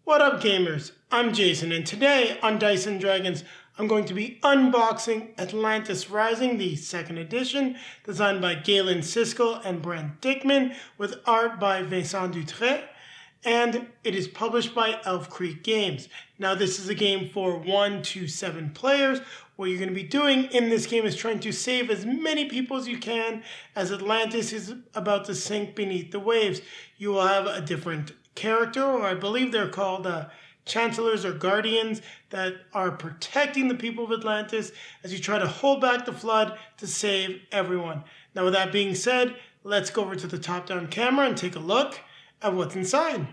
What up, gamers? I'm Jason, and today on Dice and Dragons, I'm going to be unboxing Atlantis Rising, the second edition, designed by Galen, Ciscell, and Brent Dickman, with art by Vincent Dutré, and it is published by Elf Creek Games. Now, this is a game for 1 to 7 players. What you're going to be doing in this game is trying to save as many people as you can, as Atlantis is about to sink beneath the waves. You will have a different character, or I believe they're called chancellors or guardians, that are protecting the people of Atlantis as you try to hold back the flood to save everyone. Now, with that being said, let's go over to the top-down camera and take a look at what's inside.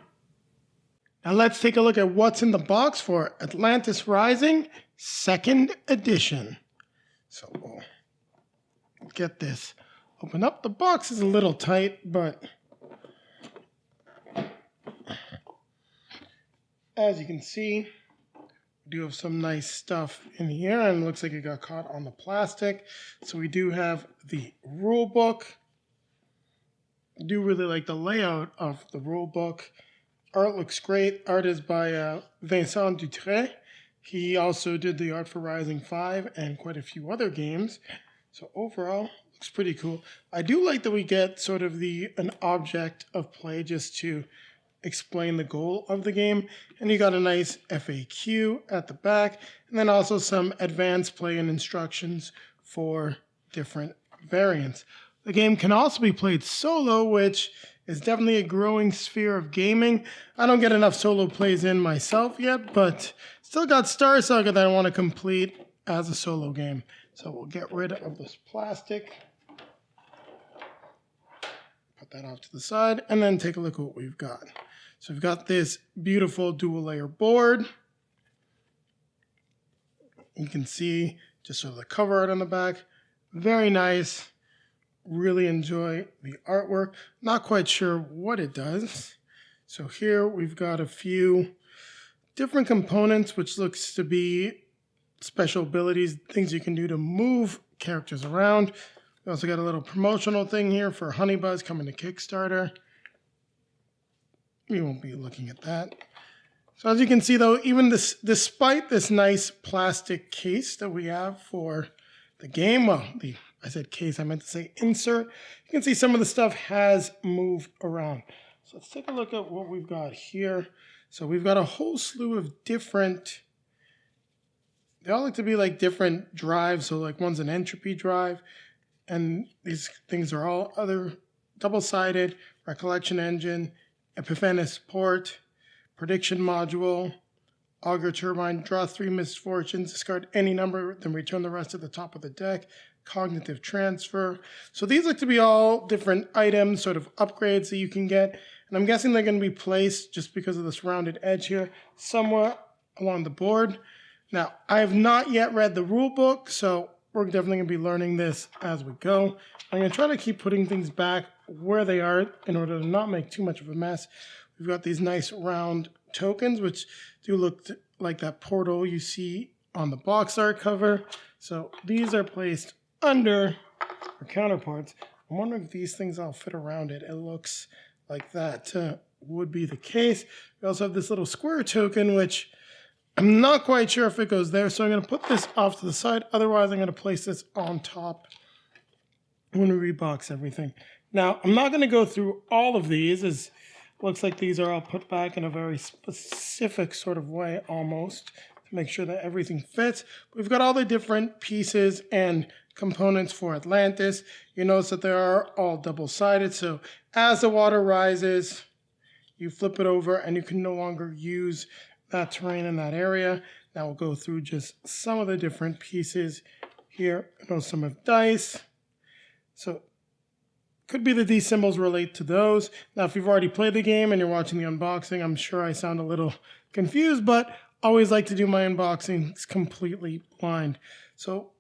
Now let's take a look at what's in the box for Atlantis Rising, second edition. So we'll get this open up. The box is a little tight, but as you can see, we do have some nice stuff in here, and it looks like it got caught on the plastic. So we do have the rule book. I do really like the layout of the rule book. Art looks great. Art is by Vincent Dutré. He also did the art for Rising 5 and quite a few other games. So overall, looks pretty cool. I do like that we get sort of an object of play just to explain the goal of the game. And you got a nice FAQ at the back, and then also some advanced play and instructions for different variants. The game can also be played solo, which is definitely a growing sphere of gaming. I don't get enough solo plays in myself yet, but still got Star Saga that I want to complete as a solo game. So we'll get rid of this plastic. Put that off to the side, and then take a look at what we've got. So we've got this beautiful dual layer board. You can see just sort of the cover art on the back. Very nice. Really enjoy the artwork. Not quite sure what it does. So here we've got a few different components, which looks to be special abilities, things you can do to move characters around. We also got a little promotional thing here for Honeybuzz coming to Kickstarter. We won't be looking at that. So as you can see, though, even despite this nice plastic case that we have for the game, I said case, I meant to say insert. You can see some of the stuff has moved around. So let's take a look at what we've got here. So we've got a whole slew of different, they all look to be like different drives. So like one's an entropy drive, and these things are all other double-sided, recollection engine, Epiphanes port, prediction module, auger turbine, draw 3 misfortunes, discard any number, then return the rest to the top of the deck, cognitive transfer. So these look to be all different items, sort of upgrades that you can get. And I'm guessing they're going to be placed, just because of this rounded edge here, somewhere along the board. Now, I have not yet read the rule book, so we're definitely going to be learning this as we go. I'm going to try to keep putting things back where they are in order to not make too much of a mess. We've got these nice round tokens, which do look like that portal you see on the box art cover. So these are placed under our counterparts. I'm wondering if these things all fit around it. It looks like that would be the case. We also have this little square token, which I'm not quite sure if it goes there, so I'm going to put this off to the side. Otherwise, I'm going to place this on top when we rebox everything. Now, I'm not going to go through all of these, as it looks like these are all put back in a very specific sort of way, almost, to make sure that everything fits. We've got all the different pieces and components for Atlantis. You notice that they are all double-sided, so as the water rises, you flip it over and you can no longer use that terrain in that area. Now we'll go through just some of the different pieces here. I know some have dice, so could be that these symbols relate to those. Now, if you've already played the game and you're watching the unboxing, I'm sure I sound a little confused, but I always like to do my unboxings completely blind. So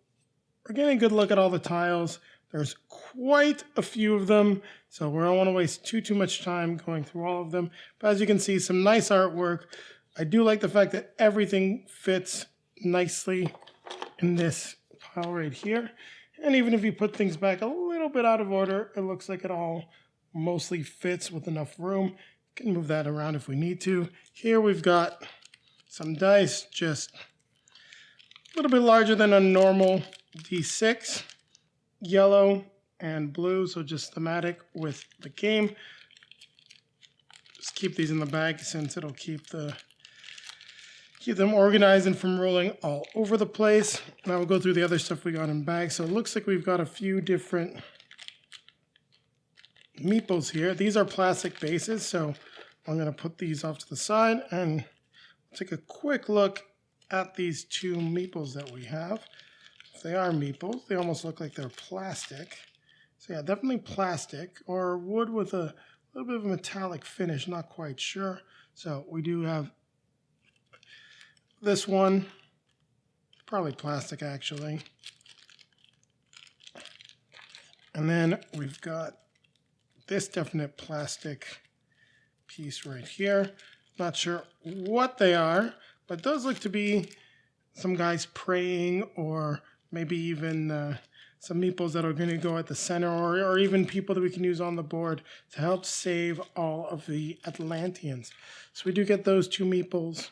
we're getting a good look at all the tiles. There's quite a few of them, so we don't want to waste too much time going through all of them. But as you can see, some nice artwork. I do like the fact that everything fits nicely in this pile right here. And even if you put things back a little bit out of order, it looks like it all mostly fits with enough room. Can move that around if we need to. Here we've got some dice, just a little bit larger than a normal D6, yellow and blue, so just thematic with the game. Just keep these in the bag since it'll keep them organized and from rolling all over the place. Now we'll go through the other stuff we got in bags. So it looks like we've got a few different meeples here. These are plastic bases, so I'm going to put these off to the side and take a quick look at these two meeples that we have. If they are meeples, they almost look like they're plastic. So yeah, definitely plastic or wood with a little bit of a metallic finish, not quite sure. So we do have this one, probably plastic actually. And then we've got this definite plastic piece right here. Not sure what they are, but it does look to be some guys praying, or maybe even some meeples that are going to go at the center, or even people that we can use on the board to help save all of the Atlanteans. So we do get those two meeples.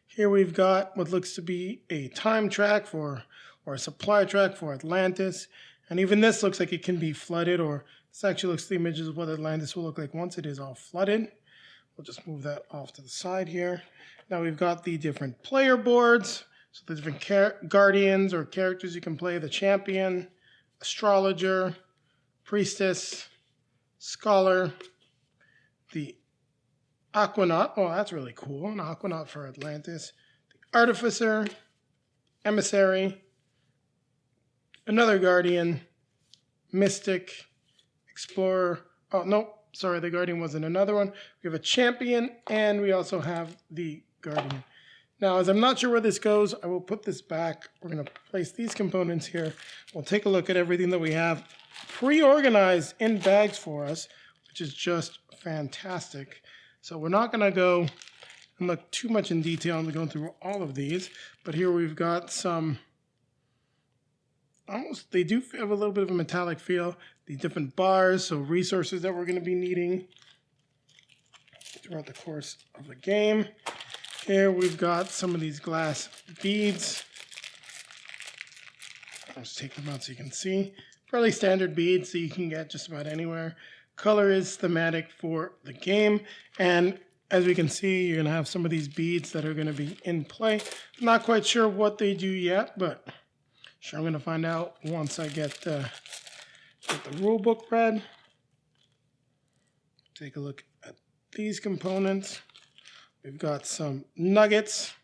Here we've got what looks to be a time track or a supply track for Atlantis. And even this looks like it can be flooded, or this actually looks the images of what Atlantis will look like once it is all flooded. We'll just move that off to the side here. Now we've got the different player boards. So the different guardians or characters you can play: the champion, astrologer, priestess, scholar, the aquanaut. Oh, that's really cool. An aquanaut for Atlantis. The artificer, emissary, another guardian, mystic, explorer. Oh, no, sorry, the guardian wasn't another one. We have a champion, and we also have the guardian. Now, as I'm not sure where this goes, I will put this back. We're going to place these components here. We'll take a look at everything that we have pre-organized in bags for us, which is just fantastic. So we're not going to go and look too much in detail into going through all of these, but here we've got some, they do have a little bit of a metallic feel. The different bars, so resources that we're going to be needing throughout the course of the game. Here we've got some of these glass beads. I'll just take them out so you can see. Fairly standard beads that you can get just about anywhere. Color is thematic for the game, and as we can see, you're going to have some of these beads that are going to be in play. I'm not quite sure what they do yet, but sure I'm going to find out once I get the rule book read. Take a look at these components. We've got some nuggets,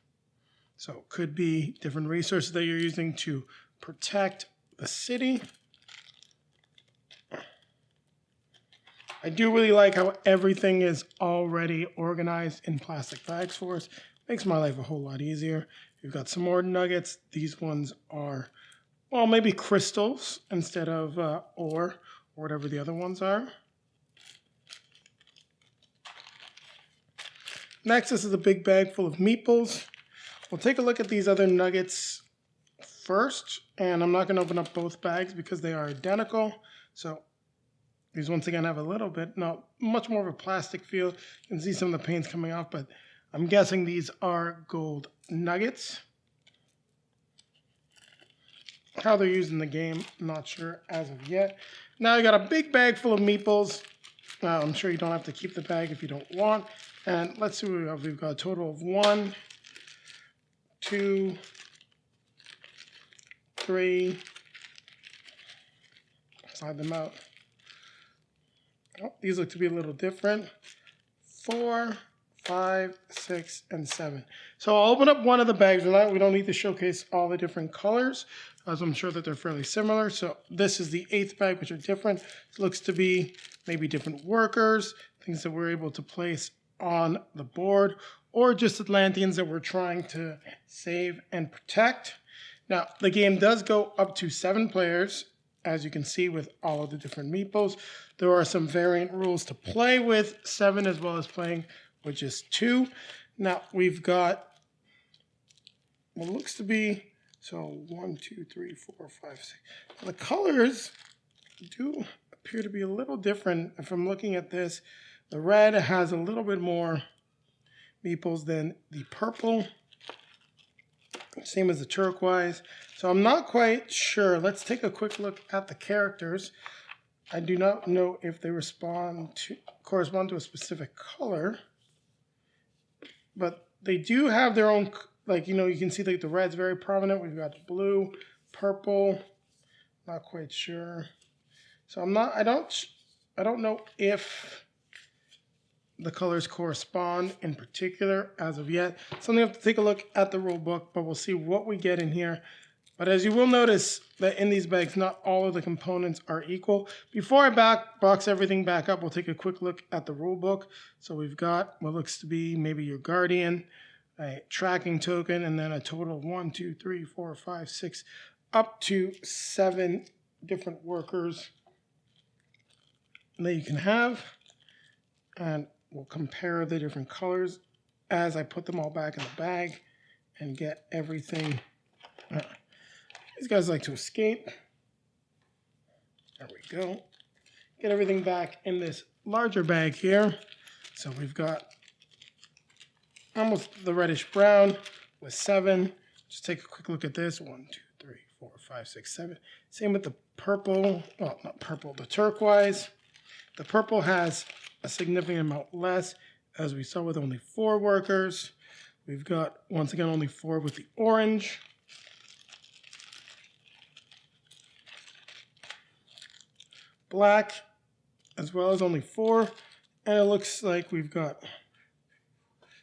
so it could be different resources that you're using to protect the city. I do really like how everything is already organized in plastic bags for us. Makes my life a whole lot easier. We've got some more nuggets. These ones are, well, maybe crystals instead of ore, or whatever the other ones are. Next, this is a big bag full of meeples. We'll take a look at these other nuggets first, and I'm not going to open up both bags because they are identical. So these once again have a little bit, much more of a plastic feel. You can see some of the paint's coming off, but I'm guessing these are gold nuggets. How they're used in the game, I'm not sure as of yet. Now you got a big bag full of meeples. I'm sure you don't have to keep the bag if you don't want. And let's see what we have. We've got a total of 1, 2, 3. Slide them out. Oh, these look to be a little different. 4, 5, 6, and 7. So I'll open up one of the bags. We don't need to showcase all the different colors, as I'm sure that they're fairly similar. So this is the 8th bag, which are different. It looks to be maybe different workers, things that we're able to place on the board, or just Atlanteans that we're trying to save and protect. Now, the game does go up to 7 players, as you can see with all of the different meeples. There are some variant rules to play with 7 as well as playing with just 2. Now, we've got what looks to be, so 1, 2, 3, 4, 5, 6. The colors do appear to be a little different. If I'm looking at this, The red has a little bit more meeples than the purple. Same as the turquoise. So I'm not quite sure. Let's take a quick look at the characters. I do not know if they correspond to a specific color, but they do have their own, like, you can see like the red's very prominent. We've got blue, purple, not quite sure. So I don't know if the colors correspond in particular as of yet. Something I have to take a look at the rule book, but we'll see what we get in here. But as you will notice that in these bags, not all of the components are equal. Before I box everything back up, we'll take a quick look at the rule book. So we've got what looks to be maybe your guardian, a tracking token, and then a total of 1, 2, 3, 4, 5, 6, up to 7 different workers that you can have. And we'll compare the different colors as I put them all back in the bag and get everything. These guys like to escape. There we go. Get everything back in this larger bag here. So we've got almost the reddish brown with 7. Just take a quick look at this. 1, 2, 3, 4, 5, 6, 7. Same with the purple. Well, not purple, the turquoise. The purple has a significant amount less, as we saw with only 4 workers. We've got, once again, only 4 with the orange. Black, as well as only 4. And it looks like we've got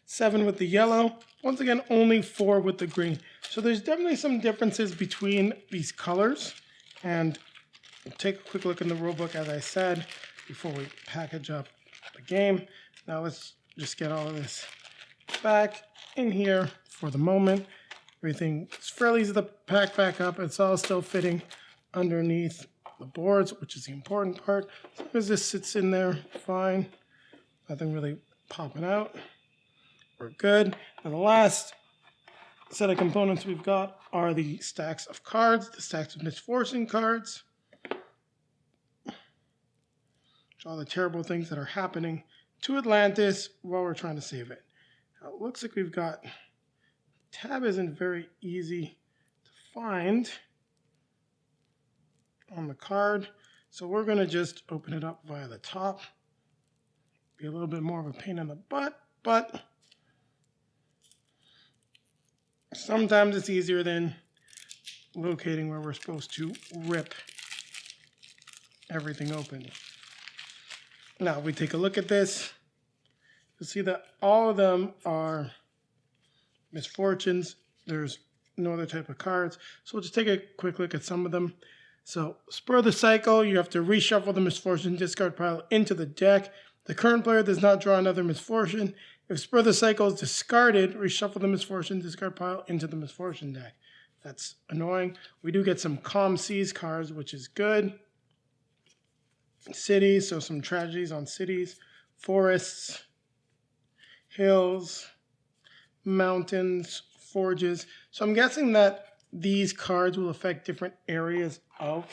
7 with the yellow. Once again, only 4 with the green. So there's definitely some differences between these colors. And we'll take a quick look in the rulebook, as I said, before we package up the game. Now let's just get all of this back in here for the moment. Everything is fairly easy to pack back up. It's all still fitting underneath the boards, which is the important part. As long as this sits in there, fine. Nothing really popping out. We're good. And the last set of components we've got are the stacks of cards, the stacks of misfortune cards. All the terrible things that are happening to Atlantis while we're trying to save it. Now, it looks like we've got, tab isn't very easy to find on the card, so we're going to just open it up via the top. Be a little bit more of a pain in the butt, but sometimes it's easier than locating where we're supposed to rip everything open. Now, if we take a look at this, you'll see that all of them are misfortunes. There's no other type of cards. So we'll just take a quick look at some of them. So, Spur the Cycle, you have to reshuffle the misfortune discard pile into the deck. The current player does not draw another misfortune. If Spur the Cycle is discarded, reshuffle the misfortune discard pile into the misfortune deck. That's annoying. We do get some Calm Seas cards, which is good. Cities, so some tragedies on cities, forests, hills, mountains, forges. So I'm guessing that these cards will affect different areas of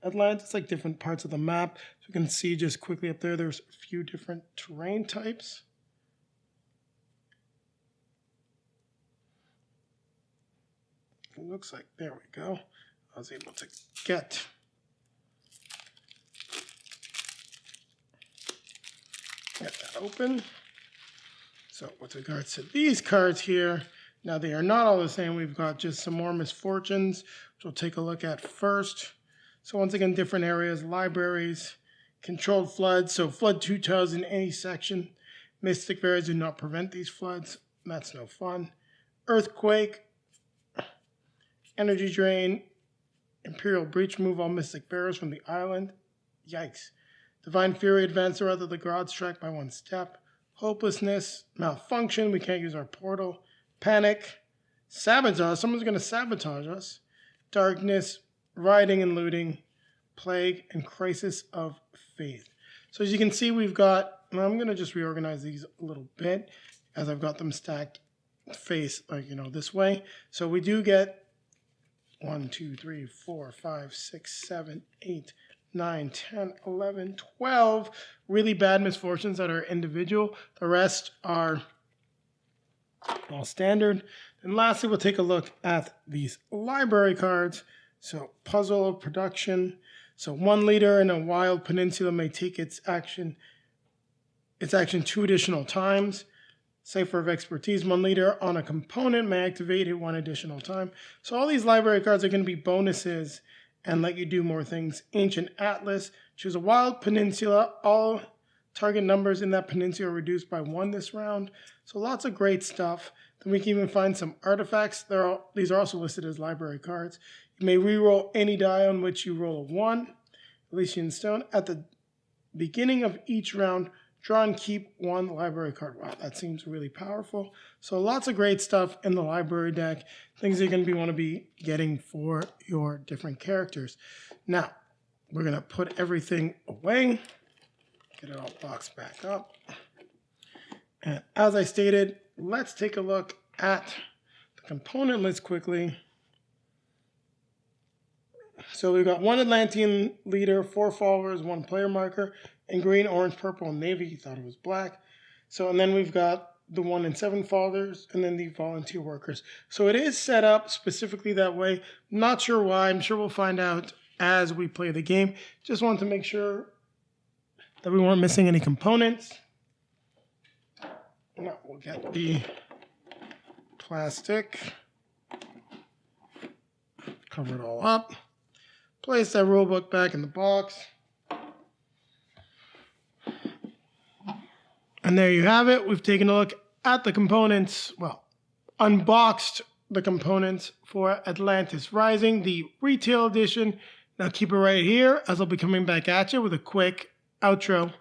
Atlantis, like different parts of the map. So you can see just quickly up there, there's a few different terrain types. It looks like, there we go. I was able to get that open. So with regards to these cards here, now they are not all the same. We've got just some more misfortunes, which we'll take a look at first. So once again, different areas, libraries, controlled floods. So flood 2 tiles in any section. Mystic barriers do not prevent these floods. That's no fun. Earthquake, energy drain, Imperial breach, move all mystic barriers from the island. Yikes. Divine Fury, advance or other the god strike by 1 step. Hopelessness, malfunction, we can't use our portal. Panic, sabotage, someone's going to sabotage us. Darkness, rioting and looting, plague, and crisis of faith. So as you can see, we've got, I'm going to just reorganize these a little bit as I've got them stacked face, like, this way. So we do get 1, 2, 3, 4, 5, 6, 7, 8, 9, 10, 11, 12 really bad misfortunes that are individual. The rest are all standard. And lastly, we'll take a look at these library cards. So puzzle of production. So 1 leader in a wild peninsula may take its action 2 additional times. Cipher of expertise, 1 leader on a component may activate it 1 additional time. So all these library cards are going to be bonuses and let you do more things. Ancient Atlas, choose a wild peninsula. All target numbers in that peninsula are reduced by 1 this round. So lots of great stuff. Then we can even find some artifacts. These are also listed as library cards. You may reroll any die on which you roll a 1. Elysian Stone. At the beginning of each round, draw and keep 1 library card. Wow, that seems really powerful. So lots of great stuff in the library deck. Things you're going to want to be getting for your different characters. Now, we're going to put everything away. Get it all boxed back up. And as I stated, let's take a look at the component list quickly. So we've got 1 Atlantean leader, 4 followers, 1 player marker, and green, orange, purple, and navy. He thought it was black. So, and then we've got the 1 and 7 followers, and then the volunteer workers. So it is set up specifically that way. Not sure why. I'm sure we'll find out as we play the game. Just wanted to make sure that we weren't missing any components. Now we'll get the plastic, cover it all up, place that rule book back in the box. And there you have it. We've taken a look at the components, well, unboxed the components for Atlantis Rising, the retail edition. Now keep it right here as I'll be coming back at you with a quick outro.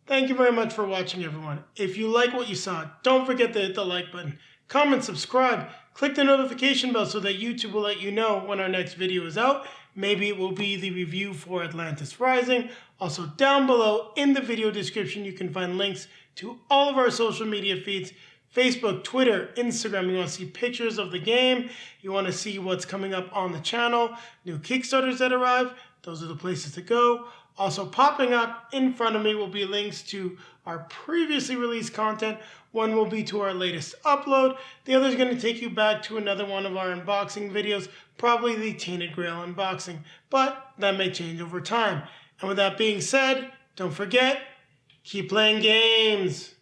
Thank you very much for watching, everyone. If you like what you saw, don't forget to hit the like button, comment, subscribe, click the notification bell so that YouTube will let you know when our next video is out. Maybe it will be the review for Atlantis Rising. Also, down below in the video description, you can find links to all of our social media feeds, Facebook, Twitter, Instagram. You want to see pictures of the game. You want to see what's coming up on the channel. New Kickstarters that arrive. Those are the places to go. Also popping up in front of me will be links to our previously released content. One will be to our latest upload. The other is going to take you back to another one of our unboxing videos, probably the Tainted Grail unboxing, but that may change over time. And with that being said, don't forget, keep playing games.